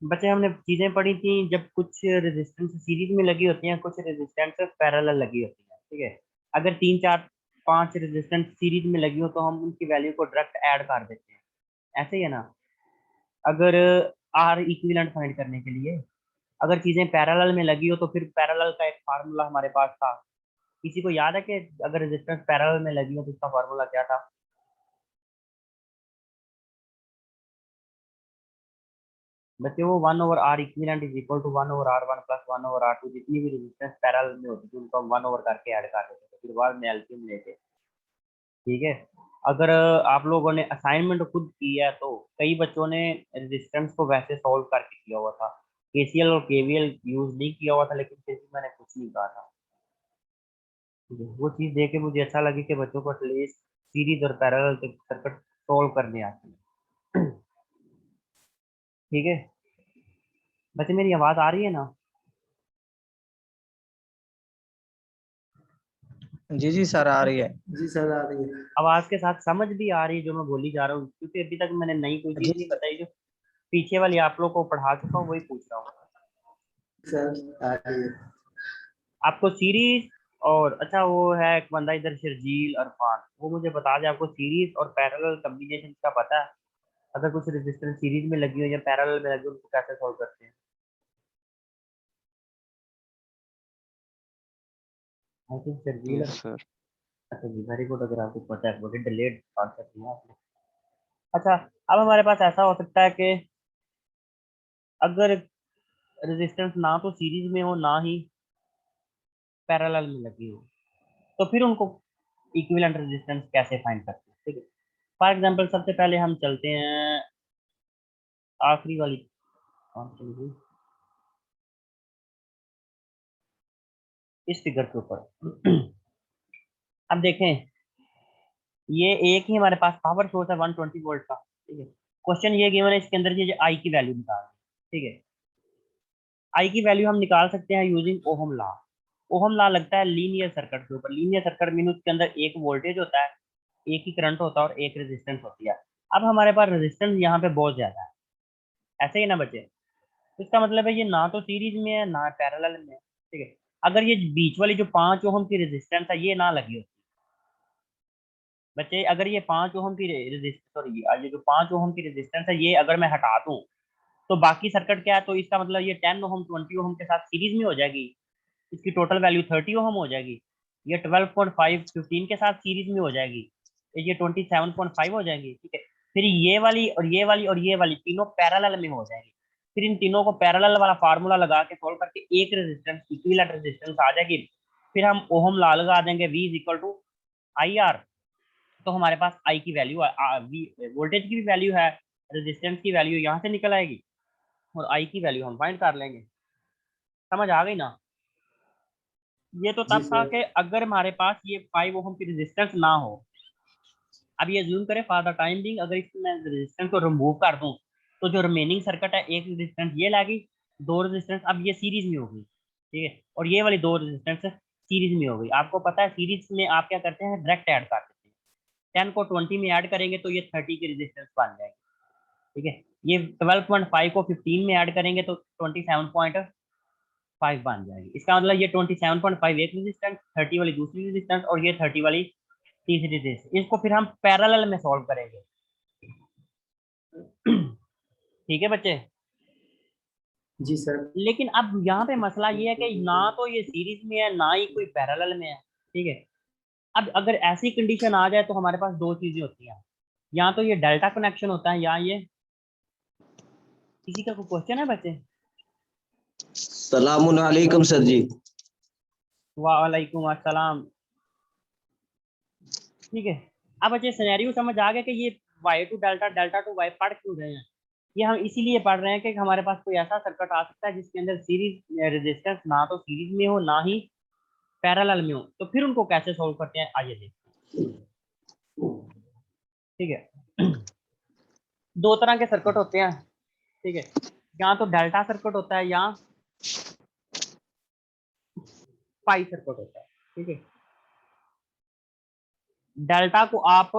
बच्चे हमने चीजें पढ़ी थी, जब कुछ रेजिस्टेंस सीरीज में लगी होती हैं, कुछ रेजिस्टेंस पैरेलल लगी होती है, ठीक है। अगर तीन चार पांच रेजिस्टेंस सीरीज में लगी हो तो हम उनकी वैल्यू को डायरेक्ट ऐड कर देते हैं, ऐसे ही है ना। अगर आर इक्विवेलेंट फाइंड करने के लिए अगर चीजें पैरेलल में लगी हो तो फिर पैरेलल का एक फार्मूला हमारे पास था। किसी को याद है कि अगर रेजिस्टेंस पैरेलल में लगी हो तो उसका फार्मूला क्या था? बच्चे वो 1/r equivalent is equal to 1/r1 plus 1/r2, जितनी भी रेजिस्टेंस पैरेलल में होती थी उनको हम 1 ओवर करके ऐड कर देते थे, फिर बाद में एलसीएम लेके, ठीक है। अगर आप लोगों ने असाइनमेंट खुद किया है तो कई बच्चों ने रेजिस्टेंस को वैसे सॉल्व करके किया हुआ था, केसीएल और केवीएल यूज नहीं किया हुआ था, लेकिन फिर भी मैंने कुछ नहीं कहा था, ठीक है। वो चीज़ देख के मुझे अच्छा लगे कि बच्चों को एटलीस्ट सीरीज और पैरेलल के सर्किट सॉल्व करने आते हैं। ठीक है। बच्चे मेरी आवाज़ आ रही है ना? जी जी सर, आ रही है। जी सर आ रही है। आवाज़ के साथ समझ भी आ रही है जो मैं बोली जा रहा हूँ, क्योंकि अभी तक मैंने नई कोई जी चीज़ नहीं सर। बताई, जो पीछे वाली आप लोग को पढ़ा चुका हूँ वही पूछ रहा हूँ। सर आ रही है। आपको सीरीज और अच्छा वो है एक बंदा इधर शर्जील अरफान, वो मुझे बता दे आपको सीरीज और पैरेलल कॉम्बिनेशन का पता है? अगर कुछ रेजिस्टेंस सीरीज में लगी हो या पैरेलल में लगी हो उनको कैसे सॉल्व करते हैं? I think Sharjeel. Yes sir. अच्छा जी, वेरी गुड, अगर आपको पता है बड़ी डिलेड आंसर दिया आपने। अच्छा, अब हमारे पास ऐसा हो सकता है कि अगर रेजिस्टेंस ना तो सीरीज में हो ना ही पैरेलल में लगी हो, तो फिर उनको इक्विवेलेंट रेजिस्टेंस कैसे फाइंड करते हैं, ठीक है। फॉर एग्जांपल सबसे पहले हम चलते हैं आखिरी वाली, कौन सी थी, इस फिगर के ऊपर। अब देखें, ये एक ही हमारे पास पावर सोर्स है 120 वोल्ट का, ठीक है। क्वेश्चन ये गिवन है, इसके अंदर ये आई की वैल्यू निकालनी है, ठीक है। आई की वैल्यू हम निकाल सकते हैं using ohm law. Ohm law लगता है लीनियर सर्किट के ऊपर। लीनियर सर्किट मीन उसके अंदर एक वोल्टेज होता है, एक ही करंट होता है और एक रेजिस्टेंस होती है। अब हमारे पास रेजिस्टेंस यहाँ पे बहुत ज्यादा है, ऐसे ही ना बच्चे? तो इसका मतलब है ये ना तो सीरीज में है ना पैरेलल में है, ठीक है। अगर ये बीच वाली जो 5 ओहम की रेजिस्टेंस है ये ना लगी होती बच्चे, अगर ये 5 ओहम की रेजिस्टेंस, सॉरी ये जो 5 ओहम की रेजिस्टेंस है ये अगर मैं हटा दूं तो बाकी सर्किट क्या है, तो इसका मतलब ये 10 ओहम 20 ओहम के साथ सीरीज में हो जाएगी, इसकी टोटल वैल्यू 30 ओहम हो जाएगी। ये 12.5 15 के साथ सीरीज में हो जाएगी, ये 27.5 हो जाएगी, ठीक है। फिर ये वाली और ये वाली और ये वाली तीनों पैरेलल में हो जाएगी। फिर इन तीनों को पैरेलल वाला फार्मूला लगा के सोल्व करके एक रेजिस्टेंस इक्विवेलेंट रेजिस्टेंस आ जाएगी। फिर हम ओहम लॉ लगा देंगे, V is equal to I R. तो हमारे पास आई की वैल्यू है, वोल्टेज की भी वैल्यू है, रेजिस्टेंस की वैल्यू यहाँ से निकल आएगी और आई की वैल्यू हम फाइंड कर लेंगे। समझ आ गई ना? ये तो जी तब था सर। कि अगर हमारे पास ये 5 ओहम की रेजिस्टेंस ना हो। अब ये जूम करें फॉर द टाइम बिंग, अगर इसमें मैं रेजिस्टेंस को रिमूव कर दूं तो जो रिमेनिंग सर्किट है, एक रेजिस्टेंस ये लागी, दो रेजिस्टेंस अब ये सीरीज में होगी, ठीक है। और ये वाली दो रेजिस्टेंस सीरीज में हो गई। आपको पता है सीरीज में आप क्या करते हैं, डायरेक्ट ऐड कर देते हैं। 10 को 20 में ऐड करेंगे तो ये 30 की रेजिस्टेंस बन जाएगी, ठीक है। ये 12.5 को 15 में ऐड करेंगे तो 27.5 बन जाएगी। इसका मतलब ये 27.5 एक रेजिस्टेंस, 30 वाली दूसरी रेजिस्टेंस और ये 30 वाली तीसरी रेजिस्टेंस। इसको फिर हम पैरेलल में सॉल्व करेंगे। ठीक है बच्चे। जी सर। लेकिन अब यहाँ पे मसला ये है कि ना तो ये सीरीज में है ना ही कोई पैरेलल में है, ठीक है। अब अगर ऐसी कंडीशन आ जाए तो हमारे पास दो चीजें होती हैं, या तो ये डेल्टा कनेक्शन होता है या ये, किसी का कोई क्वेश्चन है बच्चे? सलामुन अलैकुम सर जी। वालेकुम अस्सलाम। ठीक है। अब बच्चे सिनेरियो समझ आ गया कि ये Y to delta delta to Y पढ़ क्यों रहे हैं? ये हम इसीलिए पढ़ रहे हैं कि हमारे पास कोई ऐसा सर्किट आ सकता है जिसके अंदर सीरीज रेजिस्टेंस ना तो सीरीज में हो ना ही पैरेलल में हो, तो फिर उनको कैसे सोल्व करते हैं आइए देखते हैं। ठीक है। दो तरह के सर्किट होते हैं, ठीक है। या तो डेल्टा सर्किट होता है या पाई सर्किट होता है, ठीक है। डेल्टा को आप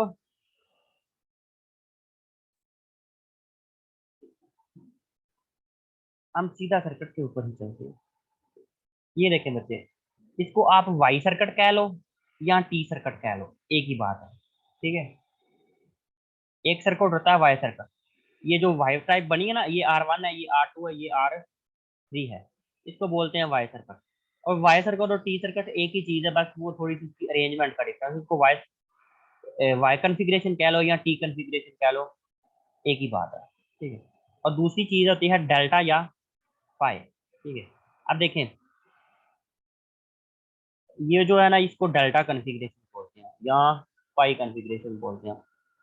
हम सीधा सर्किट के ऊपर ही चलते हैं। ये देखें बच्चे, इसको आप वाई सर्किट कह लो या टी सर्किट कह लो, एक ही बात है। ठीक है, एक सर्किट होता है वाई सर्किट। ये जो वाई टाइप बनी है ना, ये R1 है, ये R2 है, ये R3 है, इसको बोलते हैं वाई सर्किट। और वाई सर्किट और टी सर्किट एक ही चीज है, बस वो थोड़ी सी इसकी अरेंजमेंट का डिफरेंस। इसको वाई कॉन्फ़िगरेशन कह लो या टी कॉन्फ़िगरेशन कह लो, एक ही बात है। ठीक है, और दूसरी चीज होती है डेल्टा या पाई। ठीक है, अब देखें, ये जो है ना, इसको डेल्टा कॉन्फ़िगरेशन बोलते हैं या पाई कॉन्फ़िगरेशन बोलते हैं।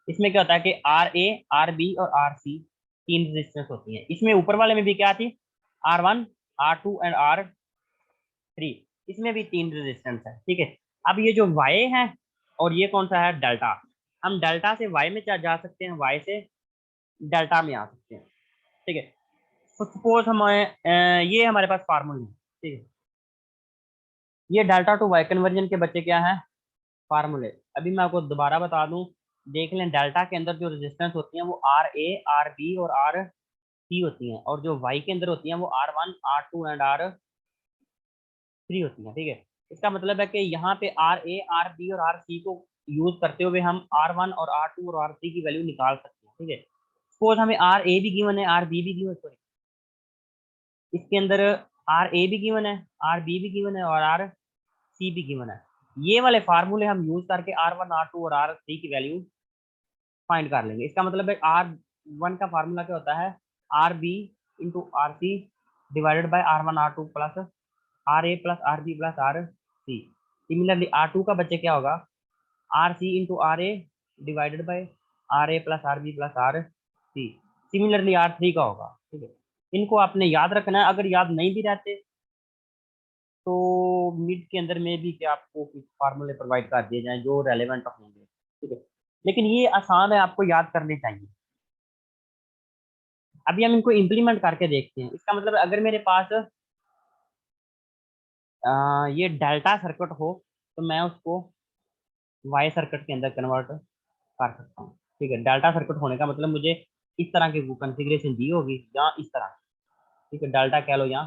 इसमें क्या होता है कि RA, RB और RC तीन रेजिस्टेंस होती हैं। इसमें ऊपर वाले में भी क्या थी, R1, R2 एंड R3, इसमें भी तीन रेजिस्टेंस है। ठीक है, अब ये जो Y है और ये कौन सा है, डेल्टा। हम डेल्टा से Y में जा सकते हैं, Y से डेल्टा में आ सकते हैं। ठीक है, तो सपोज ये हमारे पास फार्मूला है। ठीक है, ये डेल्टा टू वाई कन्वर्जन के बच्चे क्या है, फार्मूले। अभी मैं आपको दोबारा बता दूं, देख लें, डेल्टा के अंदर जो रेजिस्टेंस होती हैं वो RA, RB और RC होती हैं, और जो वाई के अंदर होती हैं वो R1, R2 एंड R3 होती हैं। ठीक है, इसका मतलब है कि यहाँ पे RA, RB और RC को यूज करते हुए हम R1 और R2 और R3 की वैल्यू निकाल सकते हैं। ठीक है, सपोज हमें RA भी गिवन है, RB भी गिवन, सॉरी, इसके अंदर RA भी गिवन है, RB भी गिवन है और RC भी गिवन है। ये वाले फार्मूले हम यूज करके R1, R2 और R3 की वैल्यू फाइंड कर लेंगे। इसका मतलब है R1 का फार्मूला क्या होता है, RB into RC divided by R1, R2 plus RA plus RB plus RC। Similarly R2 का बच्चे क्या होगा, RC into RA divided by RA plus RB plus RC। Similarly R3 का होगा। ठीक है, इनको आपने याद रखना है। अगर याद नहीं भी रहते तो मिड के अंदर में भी क्या आपको कुछ फार्मूले प्रोवाइड कर दिए जाएं जो रेलेवेंट होंगे। ठीक है, लेकिन ये आसान है, आपको याद करने चाहिए। अभी हम इनको इम्प्लीमेंट करके देखते हैं। इसका मतलब अगर मेरे पास ये डेल्टा सर्किट हो तो मैं उसको वाई सर्किट के अंदर कन्वर्ट कर सकता हूँ। ठीक है, डेल्टा सर्किट होने का मतलब मुझे इस तरह की कॉन्फ़िगरेशन दी होगी या इस तरह। ठीक है, डेल्टा कह लो या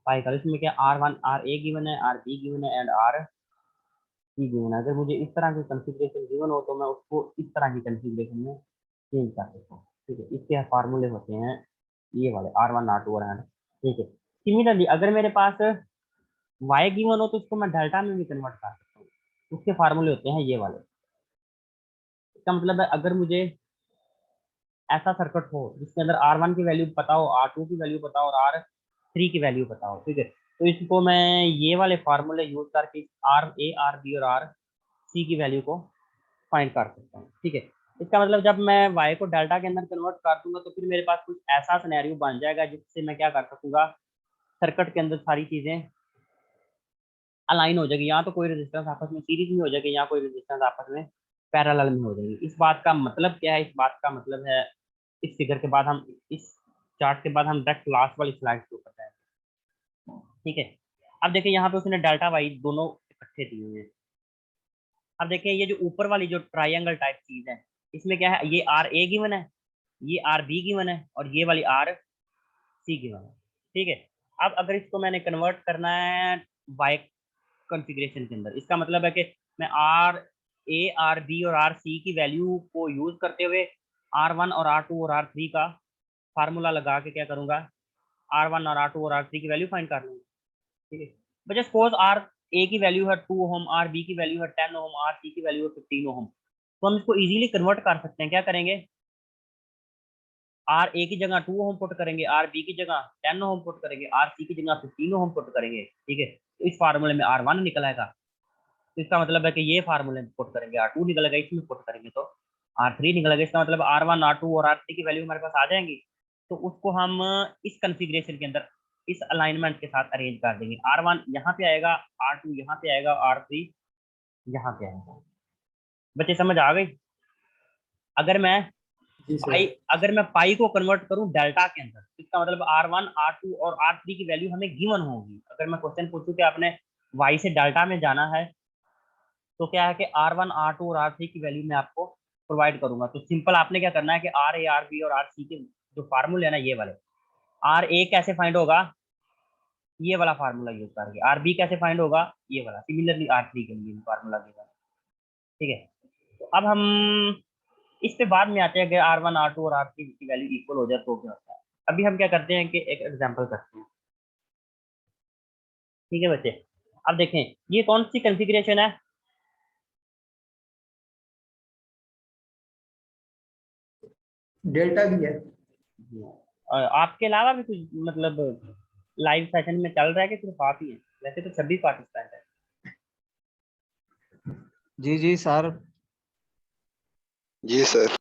पाई कह लो। इसमें क्या R1, RA गिवन है, RB गिवन है एंड RC गिवन है। अगर मुझे इस तरह की कॉन्फ़िगरेशन गिवन हो तो मैं उसको इस तरह की कॉन्फ़िगरेशन में चेंज कर सकता हूँ। ठीक है, इसके फार्मूले होते हैं ये वाले R1, R2 और R। ठीक है, सिमिलरली अगर मेरे पास Y गिवन हो तो उसको मैं डेल्टा में भी कन्वर्ट कर सकता हूँ। उसके फार्मूले होते हैं ये वाले। इसका मतलब है अगर मुझे ऐसा सर्किट हो जिसके अंदर R1 की वैल्यू पता हो, R2 की वैल्यू पता हो और R3 की वैल्यू पता हो, ठीक है, तो इसको मैं ये वाले फार्मूले यूज करके RA, RB और RC की वैल्यू को फाइंड कर सकता हूँ। ठीक है, इसका मतलब जब मैं Y को डेल्टा के अंदर कन्वर्ट कर दूंगा तो फिर मेरे पास कुछ ऐसा सिनेरियो बन जाएगा जिससे मैं क्या कर सकूंगा, सर्किट के अंदर सारी चीजें अलाइन हो जाएगी। या तो कोई रेजिस्टेंस आपस में सीरीज में हो जाएगी या कोई रेजिस्टेंस आपस में पैरेलल में हो जाएगी। इस बात का मतलब क्या है, इस बात का मतलब है, इस फिगर के बाद हम, इस चार्ट के बाद हम डायरेक्ट लास्ट वाली स्लाइड के ऊपर जाएंगे। ठीक है, अब देखिए यहाँ पे उसने डेल्टा वाई दोनों इकट्ठे दिए हुए हैं। अब देखिए ये जो ऊपर वाली जो ट्राइंगल टाइप चीज है, इसमें क्या है, ये RA गिवन है, ये RB गिवन है और ये वाली RC गिवन है। ठीक है, अब अगर इसको मैंने कन्वर्ट करना है वाई कॉन्फ़िगरेशन के अंदर, इसका मतलब है कि मैं RA, RB और RC की वैल्यू को यूज करते हुए R1 और R2 और R3 का फार्मूला लगा के क्या करूंगा, R1 और R2 और R3 की वैल्यू फाइंड कर लूंगा। ठीक है, बट सपोज RA की वैल्यू है 2 ओम, RB की वैल्यू है 10 ओम, RC की वैल्यू है 15 ओम, तो हम इसको इजीली कन्वर्ट कर सकते हैं। क्या करेंगे, RA की जगह 2 ओम पुट करेंगे, RB की जगह 10 ओम पुट करेंगे, RC की जगह 15 ओम पुट करेंगे। ठीक है, तो इस फार्मूले में R1 निकल आएगा, तो इसका मतलब है कि ये फार्मूले में पुट करेंगे R2 निकलेगा, इसमें पुट करेंगे तो R3 निकलेगा। इसका मतलब R1, R2 और R3 की वैल्यू हमारे पास आ जाएंगी, तो उसको हम इस कॉन्फ़िगरेशन के अंदर इस अलाइनमेंट के साथ अरेंज कर देंगे। R1 यहाँ पे आएगा, R2 यहाँ पे आएगा, R3 यहाँ पे आएगा। बच्चे समझ आ गई। अगर मैं जी पाई, सर। अगर मैं पाई को कन्वर्ट करूं डेल्टा के अंदर, तो इसका मतलब R1, R2 और R3 की वैल्यू हमें गिवन होगी। अगर मैं क्वेश्चन पूछूं कि आपने वाई से डेल्टा में जाना है तो क्या है कि R1, R2 और R3 की वैल्यू मैं आपको प्रोवाइड करूंगा। तो सिंपल आपने क्या करना है कि RA, RB और RC के जो फार्मूले है ना, ये वाले आर ए कैसे फाइंड होगा, ये वाला फार्मूला यूज करके। आर बी कैसे फाइंड होगा, ये वाला। सिमिलरली आर थ्री के लिए फार्मूला देगा। ठीक है, तो अब हम इस पे बाद में आते हैं कि आर वन आर टू और आर थ्री की वैल्यू इक्वल हो जाए तो क्या होता है। अभी हम क्या करते हैं कि एक एग्जाम्पल करते हैं। ठीक है बच्चे, अब देखें ये कौन सी कॉन्फ़िगरेशन है। डेल्टा भी है। और आपके अलावा भी कुछ मतलब लाइव सेशन में चल रहा है कि सिर्फ आप ही हैं? वैसे तो 26 पार्टिसिपेंट है। जी जी सर। जी सर।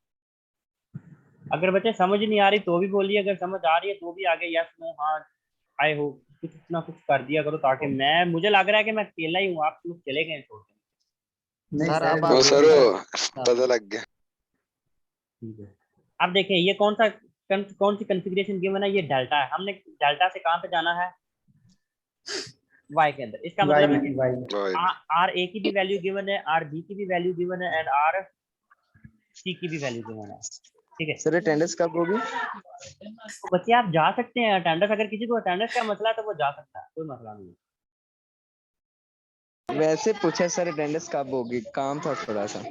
अगर बच्चे समझ नहीं आ रही तो भी बोलिए, अगर समझ आ रही है तो भी आगे यस नो हाँ आए हो कुछ ना कुछ कर दिया करो, ताकि मैं, मुझे लग रहा है कि मैं अकेला ही हूँ, आप लोग चले गए छोड़ के। नहीं सर सर, अब हाँ आप सर, बोलिए। वो पता लग गया। ठीक है, अब देखें ये कौन सी कॉन्फ़िगरेशन गिवन है। ये डेल्टा है, हमने डेल्टा से कहाँ पे जाना है, वाई के अंदर। इसका वाई मतलब है कि वाई आर ए की भी वैल्यू गिवन है, आर बी की भी वैल्यू गिवन है एंड आर सी की भी वैल्यू गिवन है। ठीक है, सर अटेंडेंस कब होगी? तो बच्चे आप जा सकते हैं अटेंडेंस, अगर किसी को अटेंडेंस का मसला है तो वो जा सकता है, कोई मसला नहीं है। वैसे पूछे सर अटेंडेंस कब होगी, काम था थोड़ा सा।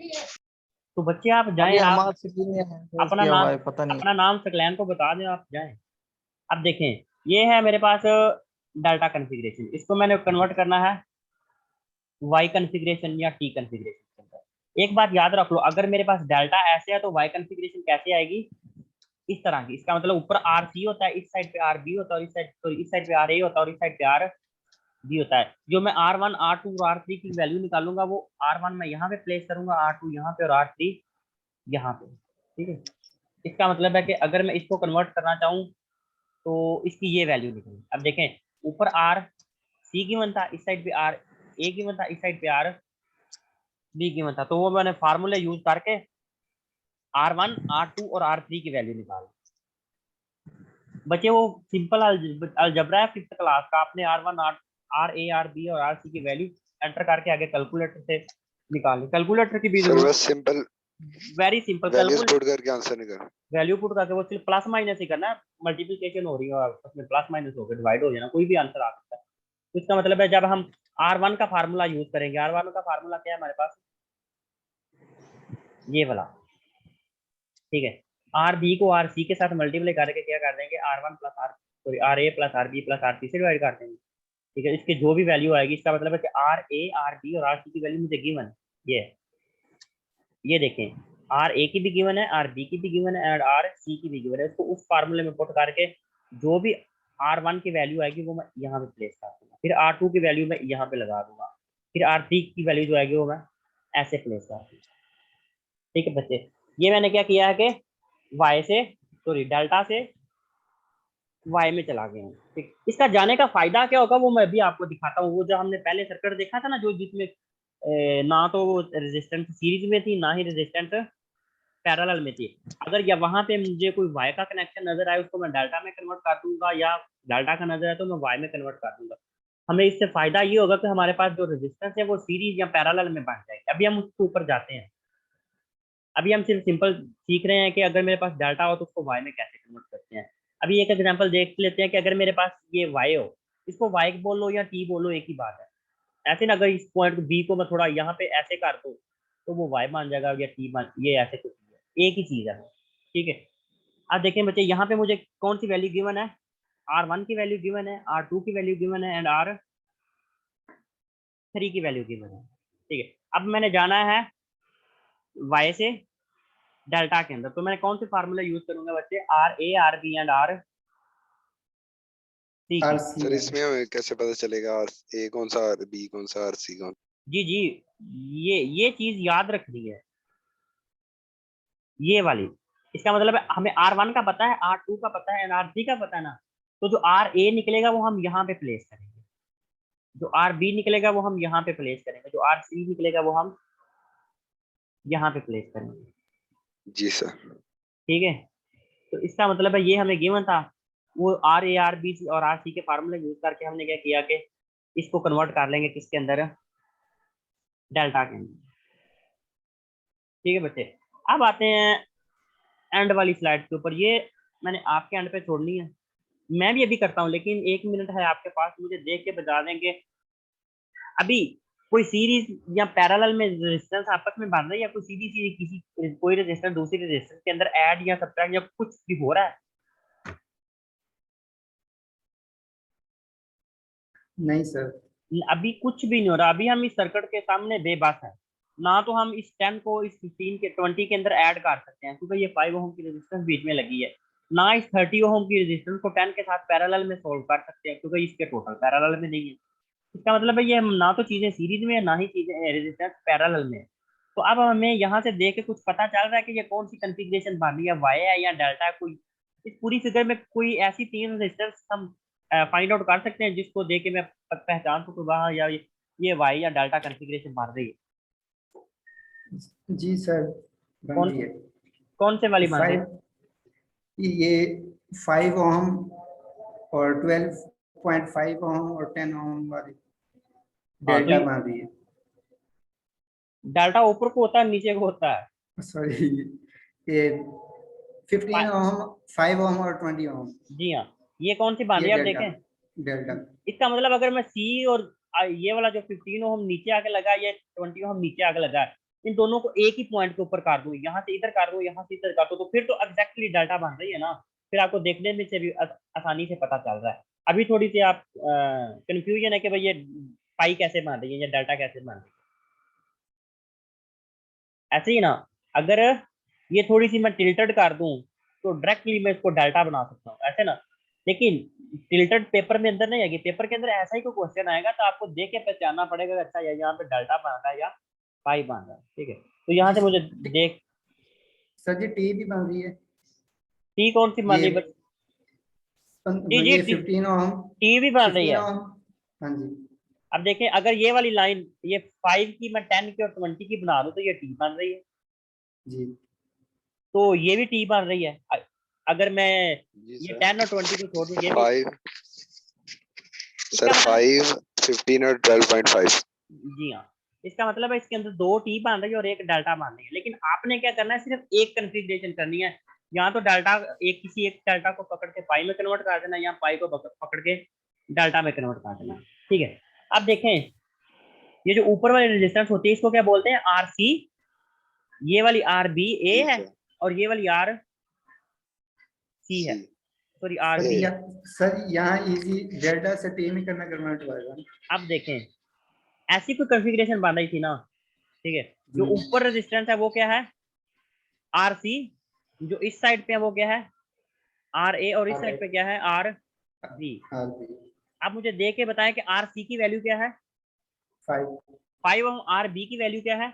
तो बच्चे आप जाएं, अभी आप हमारा छुट्टी में है तो अपना किया हुआ नाम, है पता नहीं। अपना नाम सकलैन को बता दें, आप जाएं। अब देखें ये है मेरे पास डाटा कॉन्फ़िगरेशन, इसको मैंने कन्वर्ट करना है वाई कॉन्फ़िगरेशन या टी कॉन्फ़िगरेशन के अंदर। एक बात याद रख लो, अगर मेरे पास डेल्टा ऐसे है तो वाई कॉन्फ़िगरेशन कैसे आएगी, इस तरह की। इसका मतलब ऊपर आर सी होता है, इस साइड पे आर बी होता है, और इस साइड, सॉरी इस साइड पे आर ए होता है और इस साइड पे आर बी होता है। जो मैं आर वन आर टू और आर थ्री की वैल्यू निकालूंगा वो आर वन मैं यहाँ पे प्लेस करूंगा, आर टू यहाँ पे और आर थ्री यहाँ पे। ठीक है, इसका मतलब है कि अगर मैं इसको कन्वर्ट करना चाहूँ तो इसकी ये वैल्यू निकली। अब देखें ऊपर आर सी गिवन था, इस साइड पे आर ए गिवन था, इस साइड पे आर बी गिवन था, तो वो मैंने फार्मूले यूज करके आर वन आर टू और आर थ्री की वैल्यू निकाली। बच्चे वो सिंपल अलजबरा है फिफ्थ क्लास का, आपने R one R A R B और आर सी की वैल्यू एंटर करके आगे कैलकुलेटर से निकाली। कैलकुलेटर की भी सर जरूरत, बस simple very simple values calculator, put करके आंसर निकाल। वैल्यू पुट करके वो सिर्फ प्लस माइनस ही करना है। मल्टीप्लिकेशन हो रही है और उसमें प्लस माइनस होकर डिवाइड हो जाना, कोई भी आंसर आ सकता है। तो इसका मतलब है जब हम आर वन का फार्मूला यूज करेंगे, आर वन का फार्मूला क्या है हमारे पास, ये वाला। ठीक है, आर बी को आर सी के साथ मल्टीप्लाई करके क्या कर देंगे, R one plus R, sorry R A plus R B plus R C से डिवाइड कर देंगे। ठीक है, इसके जो भी वैल्यू आएगी, इसका मतलब है कि आर ए आर बी और आर सी की वैल्यू मुझे गिवन ये है। ये देखें आर ए की भी गिवन है, आर बी की भी गिवन है और आर सी की भी गिवन है। उसको उस फार्मूले में पुट करके जो भी आर वन की वैल्यू आएगी वो मैं यहाँ पे प्लेस कर दूंगा, फिर आर टू की वैल्यू मैं यहाँ पे लगा दूंगा, फिर आर थ्री की वैल्यू जो आएगी वो मैं ऐसे प्लेस कर दूंगा। ठीक है बच्चे, ये मैंने क्या किया है कि वाई से, सॉरी डेल्टा से वाई में चला गया हूँ। ठीक, इसका जाने का फायदा क्या होगा वो मैं भी आपको दिखाता हूँ। वो जो हमने पहले सर्किट देखा था ना, जो जिसमें ना तो वो रेजिस्टेंस सीरीज में थी ना ही रेजिस्टेंस पैरेलल में थी। अगर या वहां पे मुझे कोई वाई का कनेक्शन नजर आए उसको मैं डेल्टा में कन्वर्ट कर दूंगा, या डेल्टा का नजर आए तो मैं वाई में कन्वर्ट कर दूंगा। हमें इससे फायदा ये होगा कि हमारे पास जो रेजिस्टेंस है वो सीरीज या पैरेलल में बन जाएगी। अभी हम उसके ऊपर जाते हैं। अभी हम सिर्फ सिंपल सीख रहे हैं कि अगर मेरे पास डाटा हो तो उसको वाई में कैसे कन्वर्ट करते हैं। अभी एक एग्जांपल देख लेते हैं कि अगर मेरे पास ये वाई हो, इसको वाई बोलो या टी बोलो एक ही बात है। ऐसे ना अगर इस पॉइंट बी को मैं थोड़ा यहाँ पे ऐसे कर दूँ तो वो वाई मान जाएगा या टी मान, ये ऐसे कुछ नहीं है, एक ही चीज है। ठीक है, अब देखें बच्चे यहाँ पे मुझे कौन सी वैल्यू गिवन है, आर वन की वैल्यू गिवन है, आर टू की वैल्यू गिवन है एंड आर थ्री की वैल्यू गिवन है। ठीक है, अब मैंने जाना है वाई से डेल्टा के अंदर, तो मैं कौन से फार्मूला यूज करूंगा बच्चे, R A R B and R C R के। सी सर है। इसमें हमें कैसे पता चलेगा ए कौन सा, आर बी कौन सा, आर सी कौन? जी जी, ये चीज याद रखनी है, ये वाली। इसका मतलब है हमें आर वन का पता है, आर टू का पता है एंड आर थ्री का पता है ना, तो जो आर ए निकलेगा वो हम यहाँ पे प्लेस करेंगे, जो आर बी निकलेगा वो हम यहाँ पे प्लेस करेंगे, जो आर सी निकलेगा वो हम यहाँ पे प्लेस करेंगे। जी सर। ठीक है, तो इसका मतलब है ये हमें गिवन था, वो आर ए आर बी और आर सी के फार्मूले यूज करके हमने क्या किया कि इसको कन्वर्ट कर लेंगे किसके अंदर, डेल्टा के अंदर। ठीक है बच्चे, अब आते हैं एंड वाली स्लाइड के ऊपर। ये मैंने आपके एंड पे छोड़नी है, मैं भी अभी करता हूँ, लेकिन 1 मिनट है आपके पास, मुझे देख के बता देंगे अभी कोई सीरीज या पैरेलल में रेजिस्टेंस आपस में बन रही है, या कोई सीधी सीधी किसी कोई रेजिस्टेंस दूसरी रेजिस्टेंस के अंदर ऐड या सब्ट्रैक्ट या कुछ भी हो रहा है? नहीं सर। अभी कुछ भी नहीं हो रहा। अभी हम इस सर्किट के सामने बेबस है। ना तो हम इस 10 को इस 15 के 20 के अंदर ऐड कर सकते हैं क्योंकि ये 5 ओम की रेजिस्टेंस बीच में लगी है, ना इस 30 ओम की रेजिस्टेंस को 10 के साथ पैरेलल में सोल्व कर सकते हैं क्योंकि इसके टोटल पैरेलल में नहीं है। इसका मतलब है ये ना तो चीजें सीरीज में है, ना ही चीजें रेजिस्टेंस पैरेलल में है। तो अब हमें यहाँ से देख के कुछ पता चल रहा है कि ये कौन सी कॉन्फ़िगरेशन बन रही है, वाई है या डेल्टा है। कोई इस पूरी फिगर में कोई ऐसी 3 रेजिस्टेंस हम फाइंड आउट कर सकते हैं जिसको देख के मैं पहचान सकूँ वहाँ या ये वाई या डेल्टा कॉन्फ़िगरेशन बन रही है। जी सर, बन कौन रही है। कौन से वाली बन रही है? 5 ये 5 ओम और 12.5 ओम और 10 ओम वाली हाँ तो डेल्टा बन रही है। डेल्टा ऊपर को होता है नीचे को होता है? सॉरी, ये 15 ओम, 5 ओम और 20 ओम, जी हाँ, ये कौन सी बन ये रही है आप डेल्टा देखें। डेल्टा। इसका मतलब अगर मैं सी और ये वाला जो 15 ओम नीचे आके लगा है, ये 20 ओम नीचे आके लगा है, इन दोनों को एक ही पॉइंट के ऊपर काट दूं, यहाँ से इधर काट दूं, यहाँ से इधर काट दूं, तो फिर तो एग्जैक्टली डाटा बन रही है ना। फिर आपको देखने में से भी आसानी से पता चल रहा है। अभी थोड़ी सी आप कंफ्यूजन है कि भाई ये पाई कैसे बन रही है या डाटा कैसे बन रही है। ऐसे ही ना, अगर ये थोड़ी सी मैं टिल्टेड कर दूं तो डायरेक्टली मैं इसको डाटा बना सकता हूँ ऐसे ना। लेकिन टिल्टेड पेपर में अंदर नहीं आएगी, पेपर के अंदर ऐसा ही कोई क्वेश्चन आएगा तो आपको देख के पहचानना पड़ेगा अच्छा यहाँ पे डाटा बन रहा है या पाई बन रहा है। ठीक है, तो यहाँ से मुझे देख सर जी टी भी बन रही है। टी कौन सी बन ये रही है? टी जी ये 15 ओम, टी भी बन रही 15 है। ओम। हाँ जी अब देखें, अगर ये वाली लाइन ये 5 की मैं 10 की और 20 की बना दूं तो ये टी बन रही है, जी। तो ये भी टी बन रही है। अगर मैं जी ये सर 10 और 20 को छोड़ दूं ये भी। 5 इसका सर मतलब 5 15 और 12.5 जी हाँ, इसका मतलब है इसके अंदर 2 टी बन रही है और एक डेल्टा बन रही है। लेकिन आपने क्या करना है, सिर्फ एक कन्फिग्रेशन करनी है। यहाँ तो डेल्टा एक किसी एक डेल्टा को पकड़ के पाई में कन्वर्ट कर देना, या पाई को पकड़ के डेल्टा में कन्वर्ट कर देना। ठीक है, अब देखें ये जो ऊपर वाली रेजिस्टेंस होती है इसको क्या बोलते हैं? R C. ये वाली आर बी ए जी है सर और ये वाली आर सी है, सी सॉरी आर सर बी है। सर यहाँ इजी डेल्टा से टी में करना कन्वर्ट होगा। अब देखें ऐसी कोई कॉन्फ़िगरेशन बन रही थी ना। ठीक है, जो ऊपर रेजिस्टेंस है वो क्या है? R C. जो इस साइड पे है वो क्या है? R A. और इस साइड पे क्या है? R B. आप मुझे दे के बताएं कि आर सी की वैल्यू क्या है? 5 5 और आर बी की वैल्यू क्या है?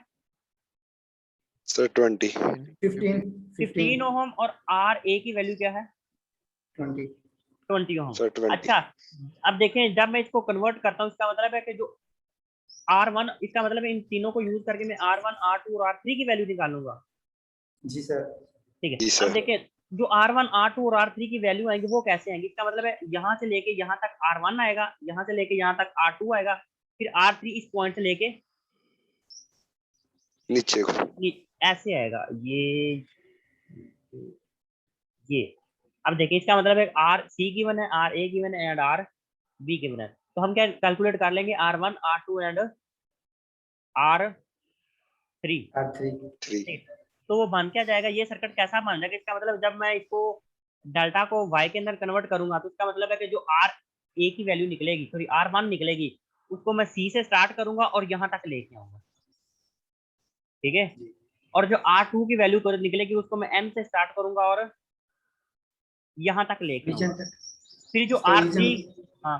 सर 20 15 15 ओम। और आर ए की वैल्यू क्या है? 20 20 ओम। सर 20 अच्छा, अब देखें जब मैं इसको कन्वर्ट करता हूँ इसका मतलब है कि जो R1, इसका मतलब है इन तीनों को यूज करके मैं R1 R2 और R3 की वैल्यू निकालूंगा। जी सर। ठीक है, जी अब सर देखें जो R1 R2 और R3 की वैल्यू आएंगी वो कैसे आएंगी? इसका मतलब है यहाँ से लेके यहाँ तक R1 आएगा, यहाँ से लेके यहाँ तक R2 आएगा, फिर R3 इस पॉइंट से लेके नीचे को ऐसे आएगा ये। अब देखिए इसका मतलब है आर सी गिवन है, आर ए गिवन है एंड आर बी गिवन है। तो हम क्या कैलकुलेट कर लेंगे? R1 R2 and R3। R3 3 ठीक, तो वो बन क्या जाएगा? ये सर्किट कैसा बन जाएगा? इसका मतलब जब मैं इसको डेल्टा को वाई के अंदर कन्वर्ट करूंगा तो इसका मतलब है कि जो आर ए की वैल्यू निकलेगी, सॉरी R1 निकलेगी, उसको मैं सी से स्टार्ट करूंगा और यहाँ तक लेके आऊंगा। ठीक है, और जो R2 की वैल्यू निकलेगी उसको मैं एम से स्टार्ट करूंगा और यहाँ तक लेके रीजन आऊंगा। तक। फिर जो तो R3, रीजन हाँ,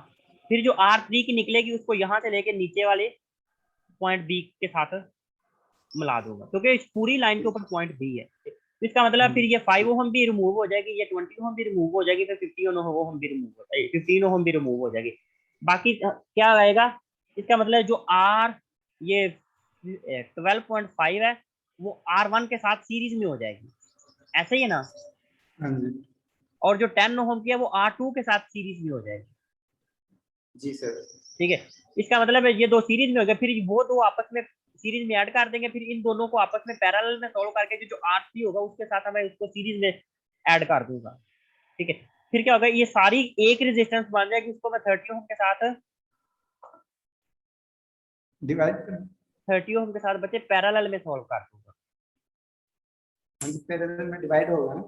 फिर जो R3 की निकलेगी उसको यहाँ से लेके नीचे वाले पॉइंट बी के साथ मिला दूंगा क्योंकि इस पूरी लाइन के ऊपर पॉइंट बी है। तो इसका मतलब फिर ये 5 ओम भी रिमूव हो जाएगी, ये 20 ओम भी रिमूव हो जाएगी, फिर 15 ओम भी रिमूव हो जाएगी, 15 ओम भी रिमूव हो जाएगी। बाकी क्या रहेगा? इसका मतलब जो आर ये 12.5 है वो R1 के साथ सीरीज में हो जाएगी, ऐसे ही है ना। हाँ जी। और जो 10 ओम की है वो R2 के साथ सीरीज में हो जाएगी। जी सर। ठीक है, इसका मतलब है ये दो सीरीज में हो गए, फिर वो दो आपस में सीरीज में ऐड कर देंगे, फिर इन दोनों को आपस में पैरेलल में सॉल्व करके जो R3 होगा उसके साथ मैं उसको सीरीज में ऐड कर दूंगा। ठीक है, फिर क्या होगा, ये सारी एक रेजिस्टेंस बन जाएगी, इसको मैं 30 ओम के साथ डिवाइड कर 30 ओम के साथ बच्चे पैरेलल में सॉल्व कर दूंगा। पैरेलल में डिवाइड होगा ना।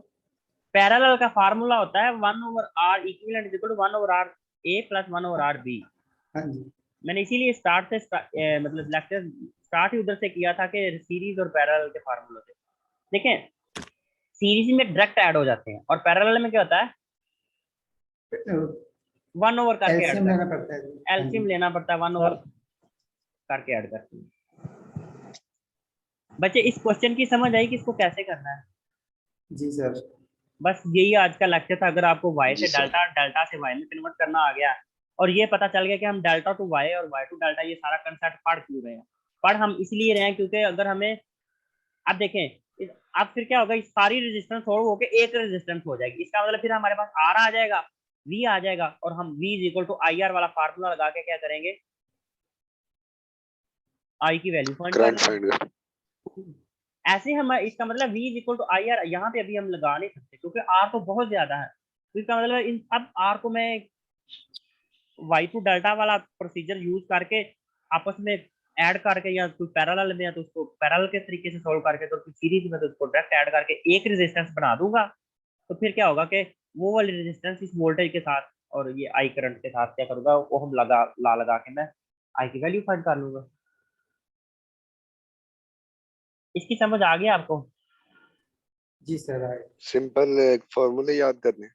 पैरेलल का फार्मूला होता है 1/r equivalent is equal to 1/r a plus 1/r b। हाँ जी मैंने इसीलिए मतलब लेक्चर स्टार्ट ही उधर से किया था कि सीरीज और पैरेलल के फार्मूले से। देखें, सीरीज में डायरेक्ट ऐड हो जाते हैं और पैरेलल में क्या होता है, 1/, करके ऐड एलसीएम लेना पड़ता है जी। हाँ जी। एलसीएम लेना पड़ता है, 1/, करके ऐड करते हैं। बच्चे इस क्वेश्चन की समझ आई कि इसको कैसे करना है? जी सर। बस यही आज का लेक्चर था। अगर आपको y जी से सर। डेल्टा, डेल्टा से y में कन्वर्ट करना आ गया और ये पता चल गया कि हम डेल्टा टू y और y टू डेल्टा ये सारा कंसेप्ट पढ़ क्यों रहे हैं, पढ़ हम इसलिए रहे हैं क्योंकि अगर हमें, अब देखें अब फिर क्या होगा, इस सारी रेजिस्टेंस छोड़ होके एक रेजिस्टेंस हो जाएगी। इसका मतलब फिर हमारे पास R आ जाएगा, V आ जाएगा और हम V is equal to IR वाला फार्मूला लगा के क्या करेंगे, I की वैल्यू फाइंड करंट कर फाइंड कर। ऐसे हम, इसका मतलब V is equal to IR यहाँ पे अभी हम लगा नहीं सकते क्योंकि R तो बहुत ज्यादा है। तो इसका मतलब इन अब R को मैं y टू डेल्टा वाला प्रोसीजर यूज करके आपस में ऐड करके, या कोई पैरेलल में है तो उसको पैरेलल के तरीके से सॉल्व करके, तो सीरीज में तो उसको डायरेक्ट ऐड करके एक रेजिस्टेंस बना दूंगा। तो फिर क्या होगा कि वो वाली रेजिस्टेंस इस वोल्टेज के साथ और ये आई करंट के साथ क्या करूंगा, वो हम लगा के मैं आई की वैल्यू फाइंड कर लूंगा। इसकी समझ आ गई आपको? जी सर आए। सिंपल फॉर्मूले याद करने।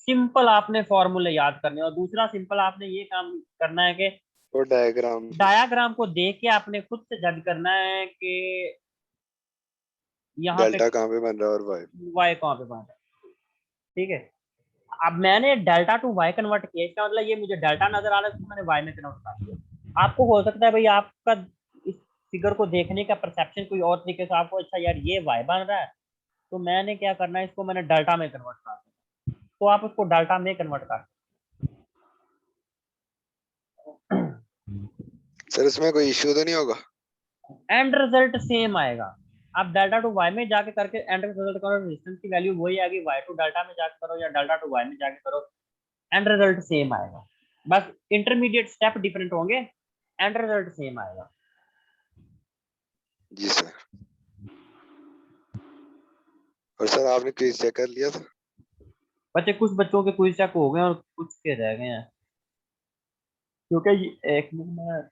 सिंपल आपने फॉर्मूले याद करने, और दूसरा सिंपल आपने ये काम करना है कि और डायग्राम। डायग्राम को देख के आपने खुद से जज करना है कि यहाँ पे डेल्टा कहाँ पे बन रहा है और वाई। y कहाँ पे बन रहा है। ठीक है, अब मैंने डेल्टा टू y कन्वर्ट किया, इसका मतलब ये मुझे डेल्टा नजर आ रहा है तो मैंने y में कन्वर्ट कर दिया। आपको हो सकता है भाई आपका इस फिगर को देखने का परसेप्शन कोई और तरीके से, आपको अच्छा यार ये y बन रहा है तो मैंने क्या करना है, इसको मैंने डेल्टा में कन्वर्ट कर दिया, तो आप उसको डेल्टा में कन्वर्ट कर। सर इसमें कोई इश्यू तो नहीं होगा? एंड रिजल्ट सेम आएगा। आप डेल्टा टू y में जाके करके एंड रिजल्ट करो, रेजिस्टेंस की वैल्यू वही आएगी, y टू डेल्टा में जाके करो या डेल्टा टू y में जाके करो, एंड रिजल्ट सेम आएगा। बस इंटरमीडिएट स्टेप डिफरेंट होंगे, एंड रिजल्ट सेम आएगा। जी सर। और सर आपने क्विज चेक कर लिया था? बच्चे कुछ बच्चों के क्विज चेक हो गए और कुछ के रह गए हैं, क्योंकि एक मिनट में